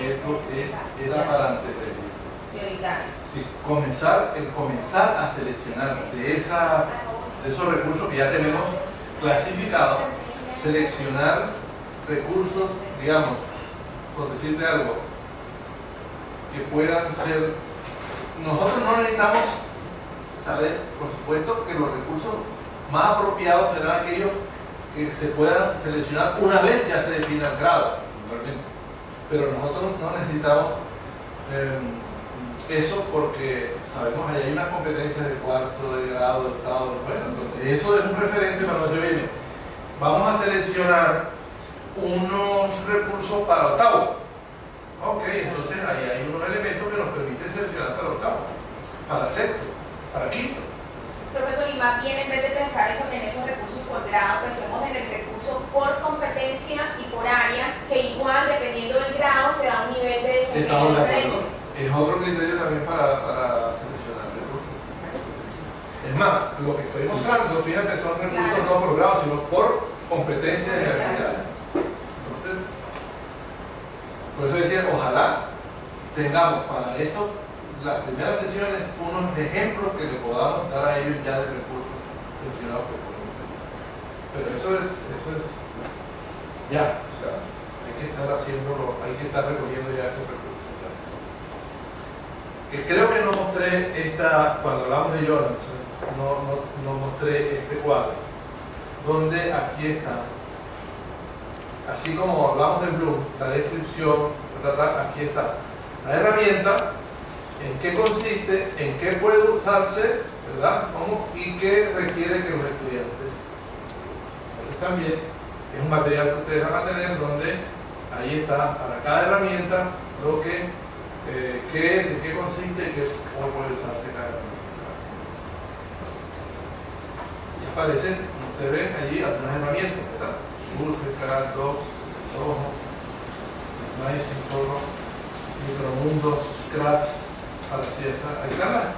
eso era para antepedir. Sí, comenzar a seleccionar de esos recursos que ya tenemos clasificados, seleccionar recursos, digamos, por decirte algo, que puedan ser. Nosotros no necesitamos saber, por supuesto, que los recursos más apropiados serán aquellos que se puedan seleccionar una vez ya se defina el grado, realmente. Pero nosotros no necesitamos eso porque sabemos que hay unas competencias de cuarto, de grado, de octavo, bueno, entonces eso es un referente para nosotros. Vamos a seleccionar unos recursos para octavo. Ok, entonces ahí hay unos elementos que nos permiten seleccionar para octavo, para sexto, para quinto. Profesor, y más bien en vez de pensar eso, en esos recursos por grado, pensemos en el recurso por competencia y por área, que igual dependiendo del grado se da un nivel de desempeño diferente. Es otro criterio también para seleccionar recursos. Es más, lo que estoy mostrando, fíjate, son recursos no por grado, sino por competencias y habilidades. Entonces, por eso decía, ojalá tengamos para eso las primeras sesiones unos ejemplos que le podamos dar a ellos ya de recursos seleccionados que podemos hacer. Pero eso es ya, o sea, hay que estar haciéndolo, hay que estar recogiendo ya esos recursos. Creo que no mostré cuando hablamos de Jonathan, no mostré este cuadro, donde aquí está, así como hablamos de Bloom, la descripción, aquí está la herramienta, en qué consiste, en qué puede usarse, ¿verdad? ¿Cómo? Y qué requiere que los estudiantes. Entonces también es un material que ustedes van a tener donde ahí está para cada herramienta lo que qué es, en qué consiste y cómo puede usarse cada herramienta. Y aparecen, como ustedes ven allí, algunas herramientas, ¿verdad? Búsqueda, Docs, Soho, Nice, Toro, Micromundos, Scratch, para ciertas. Ahí están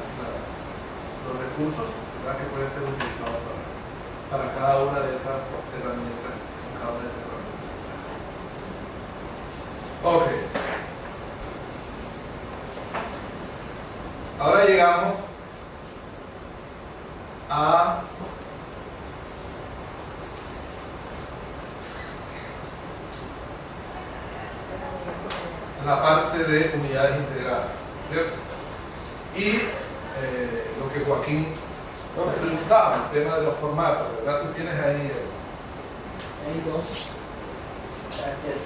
los recursos, ¿verdad?, que pueden ser utilizados para cada una de esas herramientas. Ok. Ahora llegamos a la parte de unidades integradas, ¿cierto? Y lo que Joaquín nos preguntaba, el tema de los formatos, ¿verdad? Tú tienes ahí Hay dos. Gracias.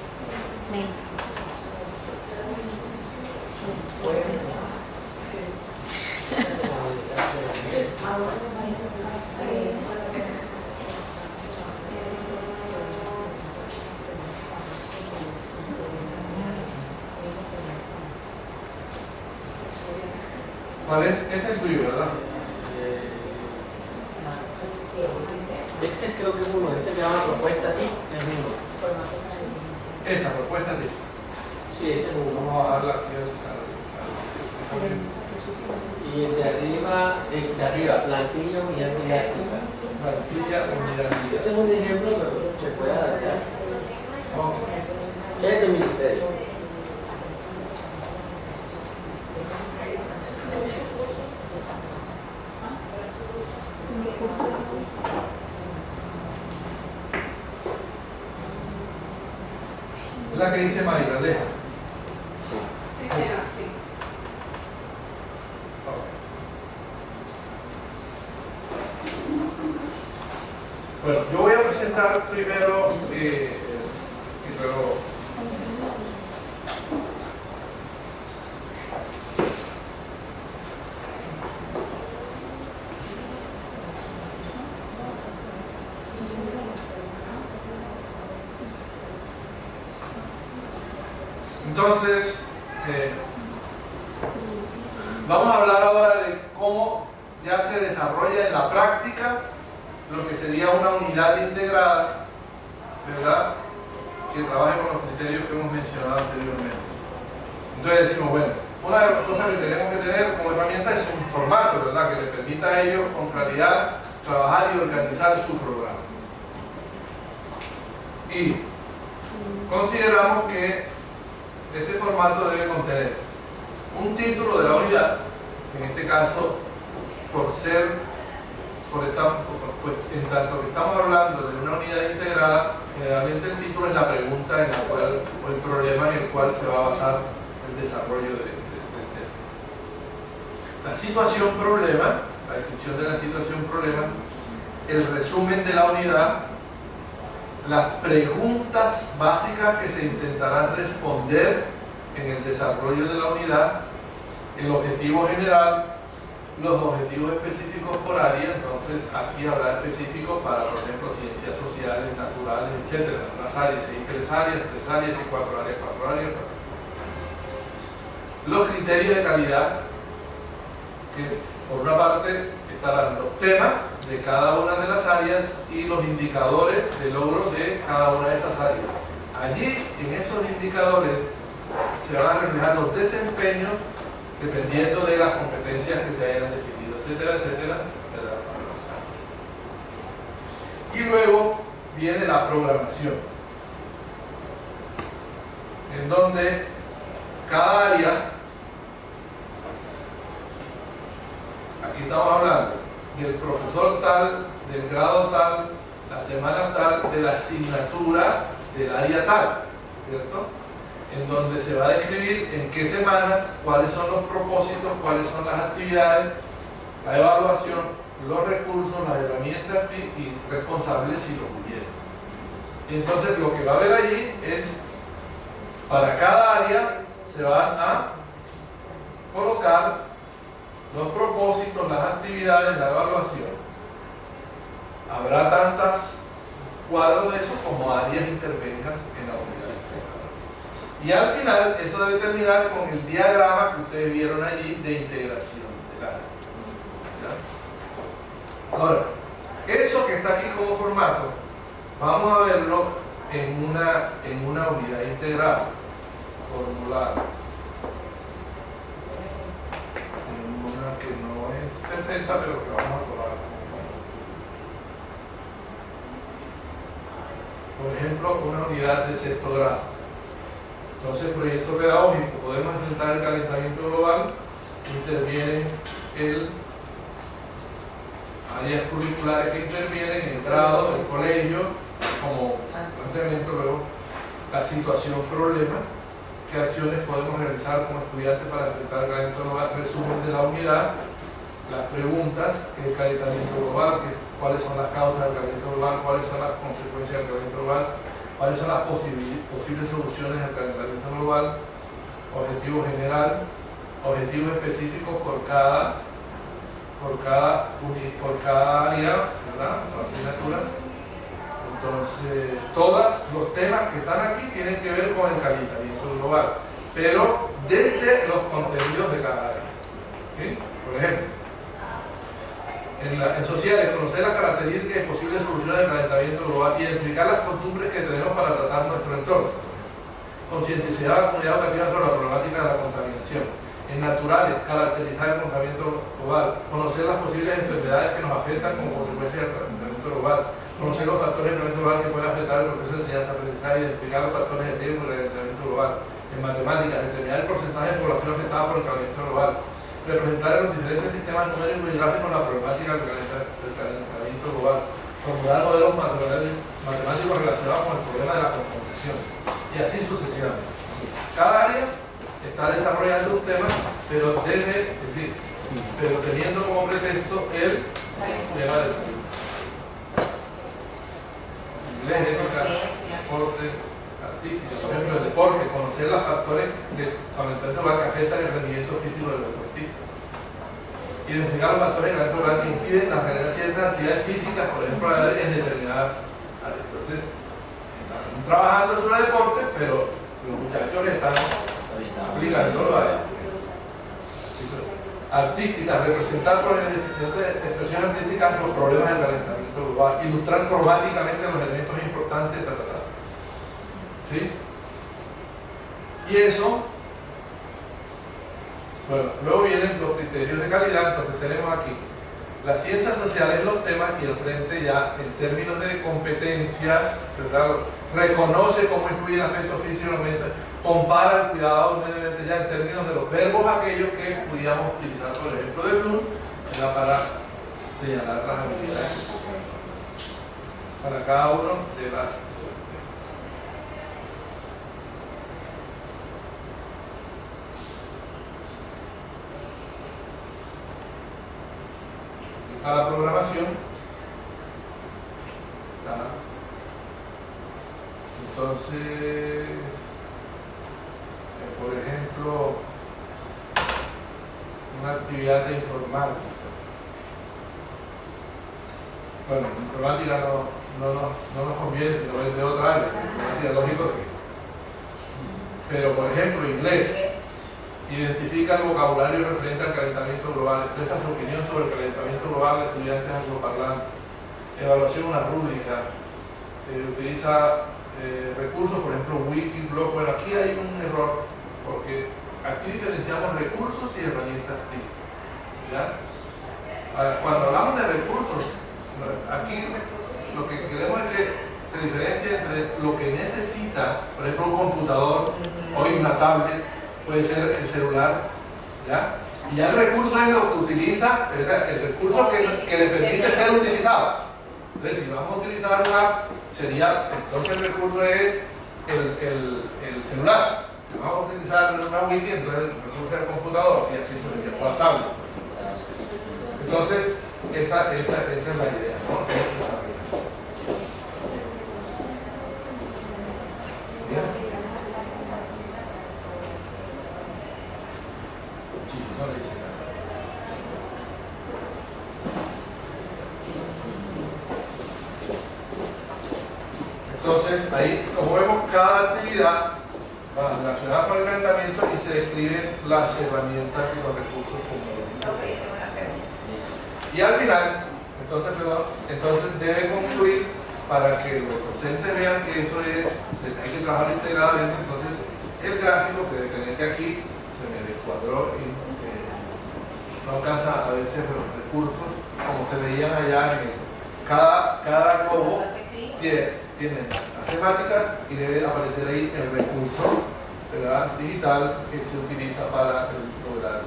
¿Cuál es? Este es tuyo, ¿verdad? Este creo que es uno, este que llama propuesta aquí, es mismo. Esta propuesta de. Sí, ese es uno. Vamos a bajarla aquí Y el de arriba, plantilla, unidad didáctica. plantilla, unidad Ese didáctica. es un ejemplo, pero se puede adaptar. Este es del ministerio. Es la que dice Mayra, deja. Sí, señor, sí. Bueno, yo voy a presentar primero y luego. Entonces, vamos a hablar ahora de cómo ya se desarrolla en la práctica lo que sería una unidad integrada, ¿verdad?, que trabaje con los criterios que hemos mencionado anteriormente. Entonces decimos, bueno, una de las cosas que tenemos que tener como herramienta es un formato, ¿verdad?, que le permita a ellos con claridad trabajar y organizar su programa. Y consideramos que ese formato debe contener un título de la unidad, en este caso, pues, en tanto que estamos hablando de una unidad integrada, generalmente el título es la pregunta en la cual, o el problema en el cual se va a basar el desarrollo del tema. La situación problema, la descripción de la situación problema, el resumen de la unidad, las preguntas básicas que se intentarán responder en el desarrollo de la unidad, el objetivo general, los objetivos específicos por área. Entonces aquí habrá específicos para, por ejemplo, ciencias sociales, naturales, etc. Las áreas, si hay 3 áreas, 3 áreas, si hay 4 áreas, 4 áreas. Los criterios de calidad, que por una parte estarán los temas de cada una de las áreas y los indicadores de logro de cada una de esas áreas. Allí, en esos indicadores, se van a reflejar los desempeños dependiendo de las competencias que se hayan definido, etcétera, etcétera, de las áreas. Y luego viene la programación, en donde cada área, aquí estamos hablando del profesor tal, del grado tal, la semana tal, de la asignatura del área tal, ¿cierto? En donde se va a describir en qué semanas, cuáles son los propósitos, cuáles son las actividades, la evaluación, los recursos, las herramientas y responsables si lo hubiera. Y entonces lo que va a haber allí es, para cada área se van a colocar los propósitos, las actividades, la evaluación. Habrá tantos cuadros de eso como áreas intervengan en la unidad. Y al final, eso debe terminar con el diagrama que ustedes vieron allí de integración del área. ¿Ya? Ahora, eso que está aquí como formato, vamos a verlo en una unidad integrada, formulada. En una que no es perfecta, pero que vamos a tomar. Por ejemplo, una unidad de sexto grado. Entonces, proyecto pedagógico, podemos enfrentar el calentamiento global, intervienen áreas curriculares que intervienen, el grado, el colegio, como planteamiento, luego la situación problema, qué acciones podemos realizar como estudiantes para enfrentar el calentamiento global, resumen de la unidad, las preguntas, qué es el calentamiento global, cuáles son las causas del calentamiento global, cuáles son las consecuencias del calentamiento global, cuáles son las posibles soluciones al calentamiento global, objetivo general, objetivos específicos por cada área, ¿verdad? La asignatura. Entonces, todos los temas que están aquí tienen que ver con el calentamiento global, pero desde los contenidos de cada área. ¿Sí? Por ejemplo, en sociales, conocer las características y posibles soluciones del calentamiento global, identificar las costumbres que tenemos para tratar nuestro entorno, concientizar a la comunidad educativa sobre la problemática de la contaminación. En naturales, caracterizar el calentamiento global, conocer las posibles enfermedades que nos afectan como consecuencia del calentamiento global, conocer los factores del calentamiento global que pueden afectar el proceso de enseñanza-aprendizaje, identificar los factores de riesgo del calentamiento global. En matemáticas, determinar el porcentaje de población afectada por el calentamiento global, representar en los diferentes sistemas numéricos y gráficos la problemática del calentamiento global, formular modelos matemáticos relacionados con el problema de la contaminación, y así sucesivamente. Cada área está desarrollando un tema, pero teniendo como pretexto el tema del inglés, ética, deporte, artístico, por ejemplo, el deporte, conocer los factores de calentamiento global que afectan el rendimiento físico del deportista. Identificar los factores de calentamiento global que impiden la realizar ciertas actividades físicas, por ejemplo, en determinadas áreas. Entonces, están trabajando sobre deporte, pero los muchachos están aplicando la artística, representar por expresiones artísticas los problemas del calentamiento global, ilustrar cromáticamente los elementos importantes, ¿sí? Y eso, bueno, luego vienen los criterios de calidad. Entonces tenemos aquí las ciencias sociales los temas y el frente ya en términos de competencias, ¿verdad? Reconoce cómo influye el aspecto físico, compara el cuidado del medio ambiente ya en términos de los verbos aquellos que pudiéramos utilizar, por ejemplo, de Bloom, era para señalar las habilidades para cada uno de las. La programación. Entonces, por ejemplo, una actividad de informática. Bueno, informática no nos conviene, sino es de otra área, informática lógico que. Pero, por ejemplo, inglés. Identifica el vocabulario referente al calentamiento global, expresa su opinión sobre el calentamiento global de estudiantes angloparlantes. Evaluación una rúbrica, utiliza recursos, por ejemplo, wiki, blog. Bueno, aquí hay un error, porque aquí diferenciamos recursos y herramientas TIC. ¿Ya? Cuando hablamos de recursos, aquí lo que queremos es que se diferencie entre lo que necesita, por ejemplo, un computador o una tablet, puede ser el celular, ¿ya? Y ya el recurso es lo que utiliza, el recurso que le permite ser utilizado. Entonces, si vamos a utilizar una app, sería, entonces el recurso es el celular. Si vamos a utilizar una wiki, entonces el recurso es el computador, y así sucesivamente, o la tablet. Entonces, esa es la idea, ¿no? ¿Bien? Entonces, ahí, como vemos, cada actividad va relacionada con el calentamiento y se describen las herramientas y los recursos como. Y al final, entonces debe concluir para que los docentes vean que eso es, hay que trabajar integradamente. Entonces, el gráfico que debe tener que aquí se me descuadró y no alcanza a veces los recursos como se veían allá en cada globo tiene las temáticas y debe aparecer ahí el recurso, ¿verdad?, digital que se utiliza para lograr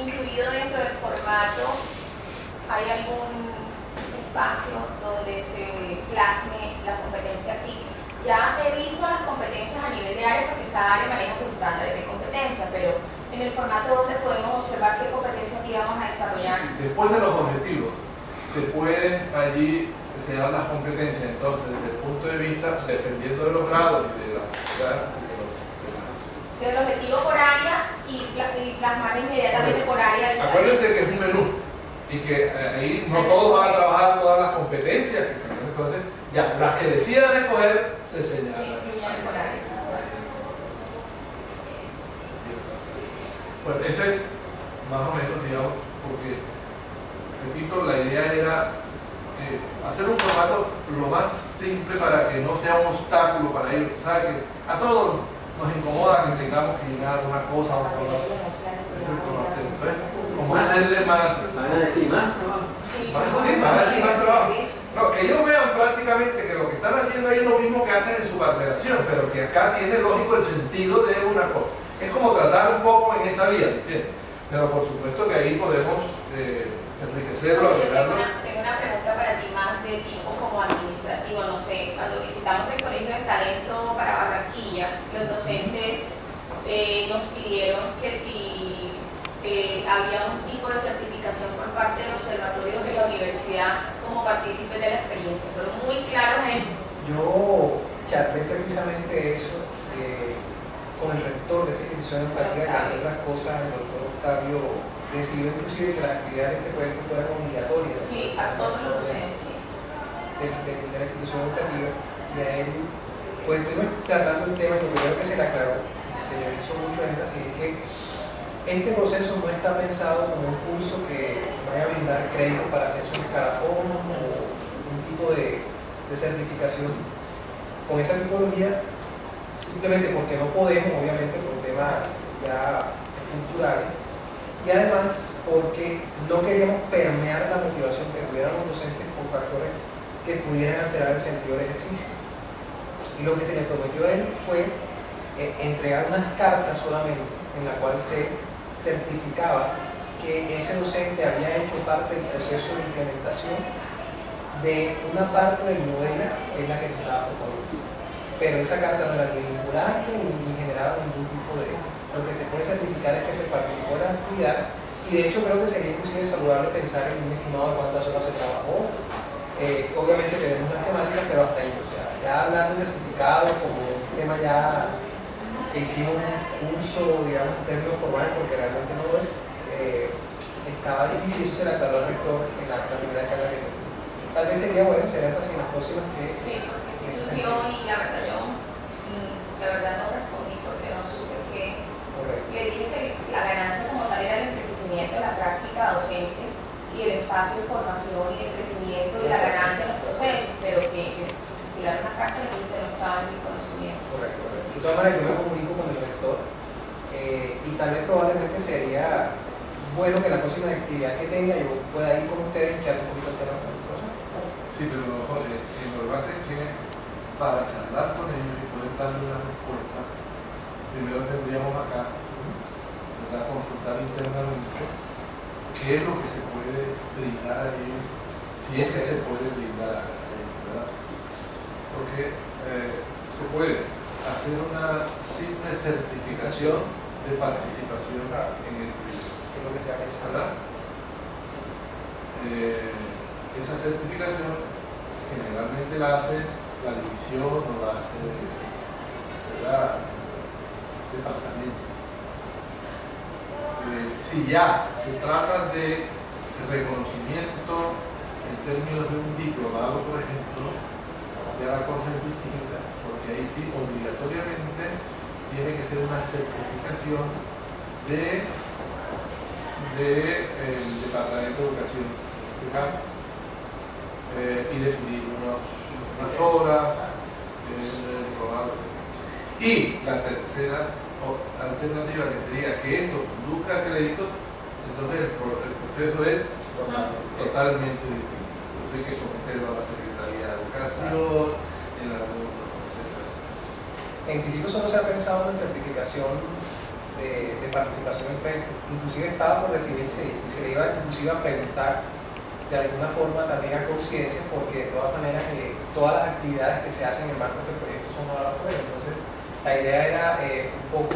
incluido dentro del formato, ¿hay algún espacio donde se plasme la competencia TIC? Ya he visto las competencias a nivel de área porque cada área maneja sus estándares de competencia, pero en el formato donde podemos observar qué competencias íbamos a desarrollar. Después de los objetivos, se pueden allí enseñar las competencias. Entonces, desde el punto de vista, dependiendo de los grados y de del objetivo por área y plasmar inmediatamente por área. Acuérdense que es un menú y que ahí no todos van a trabajar todas las competencias. Entonces, ya, las que decidan escoger se señalan. Sí, incluyen por área. Bueno, ese es más o menos, digamos, porque, repito, la idea era hacer un formato lo más simple para que no sea un obstáculo para ellos. O sea, que a todos nos incomoda que tengamos que llenar una cosa o otra. Entonces, como hacerle más. Van a decir más trabajo. Van a decir más trabajo. No, que ellos vean prácticamente que lo que están haciendo ahí es lo mismo que hacen en su parcelación, pero que acá tiene lógico el sentido de una cosa. Es como tratar un poco en esa vía, ¿entiendes? Pero por supuesto que ahí podemos enriquecerlo, agregarlo. Tengo una pregunta para ti más de tipo como administrativo, no sé, cuando visitamos el Colegio de Talento para Barranquilla, los docentes nos pidieron que si había un tipo de certificación por parte del observatorio de la universidad como partícipes de la experiencia, fueron muy claros en... Yo charlé precisamente eso con el rector de esa institución educativa, que entre otras cosas el doctor Octavio decidió inclusive que las actividades de este proyecto fueran obligatorias. Sí, a todos los docentes, sí. De la institución educativa, y a él, pues estuvimos tratando el tema y lo primero que se le aclaró, y se le hizo mucho énfasis, es que este proceso no está pensado como un curso que vaya a brindar crédito para hacer su escalafón o un tipo de certificación. Con esa tipología simplemente porque no podemos, obviamente por temas ya culturales, y además porque no queríamos permear la motivación que tuvieran los docentes por factores que pudieran alterar el sentido del ejercicio. Y lo que se le prometió a él fue entregar unas cartas solamente en la cual se certificaba que ese docente había hecho parte del proceso de implementación de una parte del modelo en la que se estaba proponiendo. Pero esa carta no era ni vinculante ni generaba ningún tipo de... Lo que se puede certificar es que se participó en la actividad, y de hecho creo que sería inclusive saludable pensar en un estimado de cuántas horas se trabajó. Obviamente tenemos las temáticas, pero hasta ahí, o sea, ya hablar de certificado como un tema ya que hicimos un uso, digamos, en términos formales, porque realmente no lo es, estaba difícil. Eso se le aclaró al rector en la primera charla que se dio. Tal vez sería bueno, sería fácil en las próximas que... Sí, porque sí surgió y la verdad yo la verdad no respondí porque no supe que... Correcto. Le dije que la ganancia como tal era el enriquecimiento de la práctica docente y el espacio de formación y el crecimiento y la ganancia en los procesos, pero que se estipularon unas cartas y que no estaba en mi conocimiento. Correcto, correcto. De todas maneras, yo me comunico con el rector y tal vez probablemente sería bueno que la próxima actividad que tenga yo pueda ir con ustedes y echar un poquito el tema con el proceso. Sí, pero Jorge, lo que pasa es que para charlar con ellos y poder darle una respuesta, primero tendríamos acá, ¿verdad?, consultar internamente qué es lo que se puede brindar a ellos, si es que se puede brindar a ellos, ¿verdad? Porque se puede hacer una simple certificación de participación en el proyecto. Es lo que se ha pensado. ¿Verdad? Esa certificación generalmente la hace la división o la hace, ¿verdad?, el departamento. Si ya se trata de reconocimiento en términos de un diplomado, por ejemplo, ya la cosa es distinta, porque ahí sí obligatoriamente tiene que ser una certificación del Departamento de Educación, en este caso, y definir unas horas el diplomado. Y la tercera alternativa, que sería que esto produzca crédito, entonces el proceso es totalmente distinto. Entonces hay que someterlo a la Secretaría de Educación, en algún etcétera. En principio solo se ha pensado en certificación de participación en proyectos. Inclusive estaba por definirse y se le iba inclusive a preguntar de alguna forma también a conciencia, porque de todas maneras todas las actividades que se hacen en marco de proyectos son valoradas por él. Entonces la idea era un poco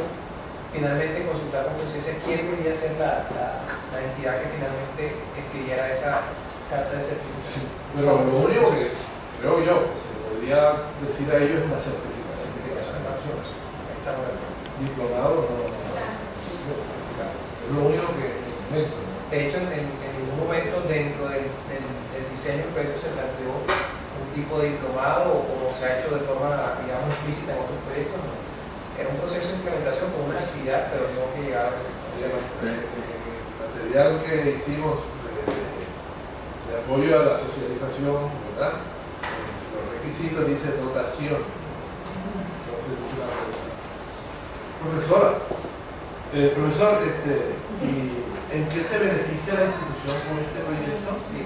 finalmente consultar con conciencia quién debería ser la entidad que finalmente escribiera esa carta de certificación. Pero lo único que creo yo que se podría decir a ellos es la certificación. Certificación de participación. Ahí estamos de acuerdo. Diplomado no. Es lo único que comento. De hecho, en ningún momento dentro del diseño del proyecto se planteó un tipo de diplomado o como se ha hecho de forma, digamos, explícita en otros proyectos. No. Era un proceso de implementación con una actividad, pero no que llegara al tema. El material que hicimos de apoyo a la socialización, ¿verdad?, los requisitos dice dotación. Entonces es una pregunta. Profesora, profesor, ¿y en qué se beneficia la institución con este proyecto? Sí.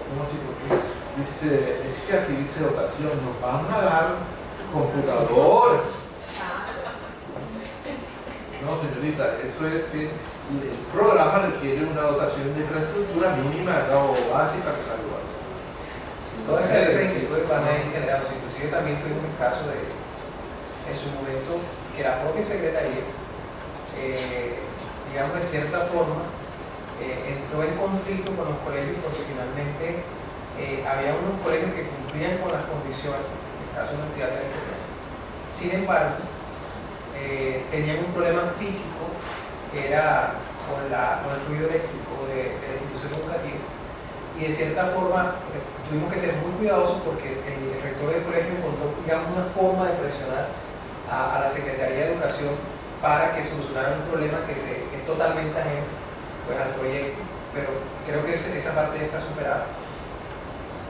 ¿Cómo así? Porque dice, es que aquí dice dotación, nos van a dar computadores. No, señorita, eso es que el programa requiere una dotación de infraestructura mínima o básica que la global. Todas esas instituciones van a ir generados. Inclusive también tuvimos el caso de, en su momento, que la propia Secretaría, digamos de cierta forma, entró en conflicto con los colegios porque finalmente había unos colegios que cumplían con las condiciones, en el caso de una entidad territorial. Sin embargo, tenían un problema físico que era con el fluido eléctrico de la institución educativa, y de cierta forma tuvimos que ser muy cuidadosos porque el rector del colegio encontró, digamos, una forma de presionar a la Secretaría de Educación para que solucionaran un problema que es totalmente ajeno, pues, al proyecto, pero creo que esa parte ya está superada.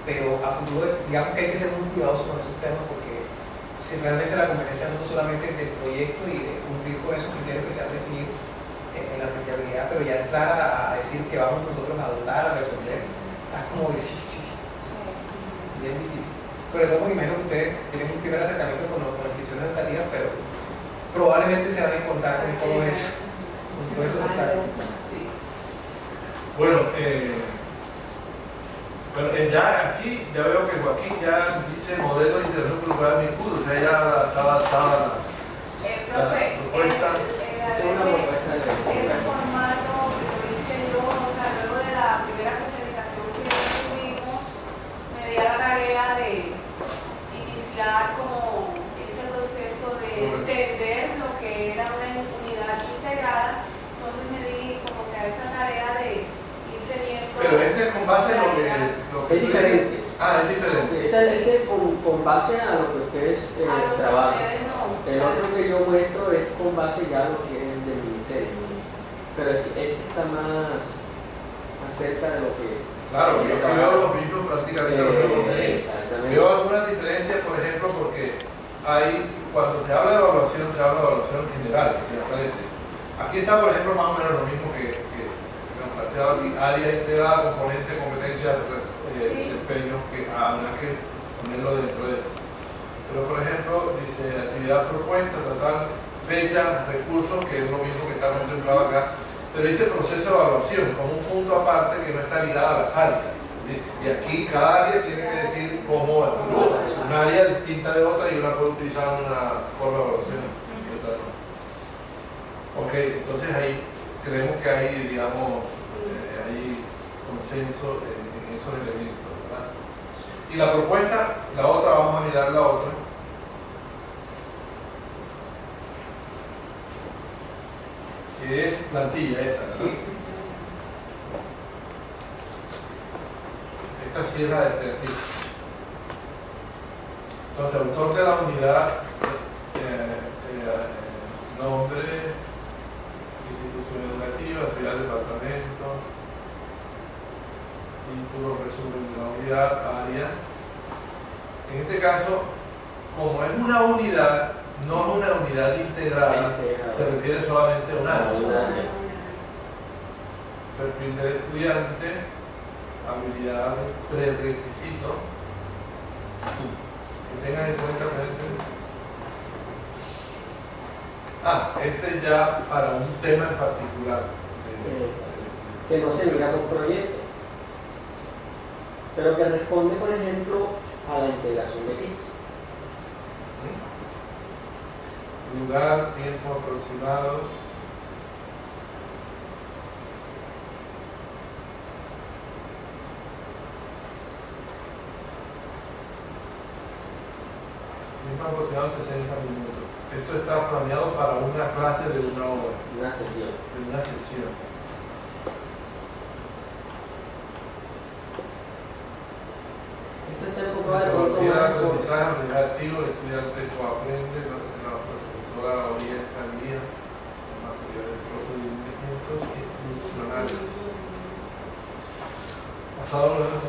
pero a futuro digamos que hay que ser muy cuidadosos con esos temas porque si realmente la conveniencia no solamente es del proyecto y de cumplir con esos criterios que se han definido en la aplicabilidad, pero ya entrar a decir que vamos nosotros a dotar, a resolver, está como difícil, bien difícil. Sobre todo porque imagino que ustedes tienen un primer acercamiento con las instituciones educativas, pero probablemente se van a encontrar con todo eso, con todos esos obstáculos. Bueno, ya aquí, ya veo que Joaquín ya dice modelo de internet cultural Micudo, o sea, ya está adaptada profe, propuesta. Es una propuesta de ese formato que lo hice yo, o sea, luego de la primera socialización que tuvimos, me di a la tarea de iniciar como ese proceso de entender lo que era una unidad integrada, entonces me di como que a esa tarea de ir teniendo... Pero este es con base en lo que Es diferente. Ah, es diferente. Este es con base a lo que ustedes trabajan. El otro que yo muestro es con base ya a lo que es del ministerio. Pero este está más cerca de lo que... Claro, yo veo los mismos prácticamente los mismos contenidos. Exactamente. Veo algunas diferencias, por ejemplo, porque cuando se habla de evaluación, se habla de evaluación general, me parece. Aquí está, por ejemplo, más o menos lo mismo que nos planteaba aquí, área integrada, componente, competencia, desempeño, que habrá que ponerlo dentro de eso. Pero, por ejemplo, dice actividad propuesta, tratar fecha, recursos, que es lo mismo que está contemplado acá, pero dice proceso de evaluación, con un punto aparte que no está ligado a las áreas. Y aquí cada área tiene que decir cómo evalúa. Es un área distinta de otra y una puede utilizar una forma de evaluación y otra no. Ok, entonces ahí creemos que hay, digamos, hay consenso en esos elementos, ¿verdad? Y la propuesta, la otra, vamos a mirar la otra. Que es plantilla esta, ¿verdad? Esta sí es la de este artículo. Entonces, autor de la unidad, nombre, institución educativa, ciudad, departamento, título, resumen de la unidad, área. En este caso, como es una unidad, no es una unidad integrada, se refiere solamente a un área. Perfil del estudiante, habilidades, prerequisitos, que tengan en cuenta. Este ya para un tema en particular. Que no se liga con proyectos, pero que responde, por ejemplo, a la integración de kits. Lugar, tiempo aproximado. Tiempo aproximado 60 minutos. Esto está planeado para una clase de una hora. Una sesión. De una sesión. Esto está enfocado en Metodología de aprendizaje, aprendizaje activo, el estudiante coaprende, la profesora orienta, guía, materiales, procedimientos institucionales. Basado en los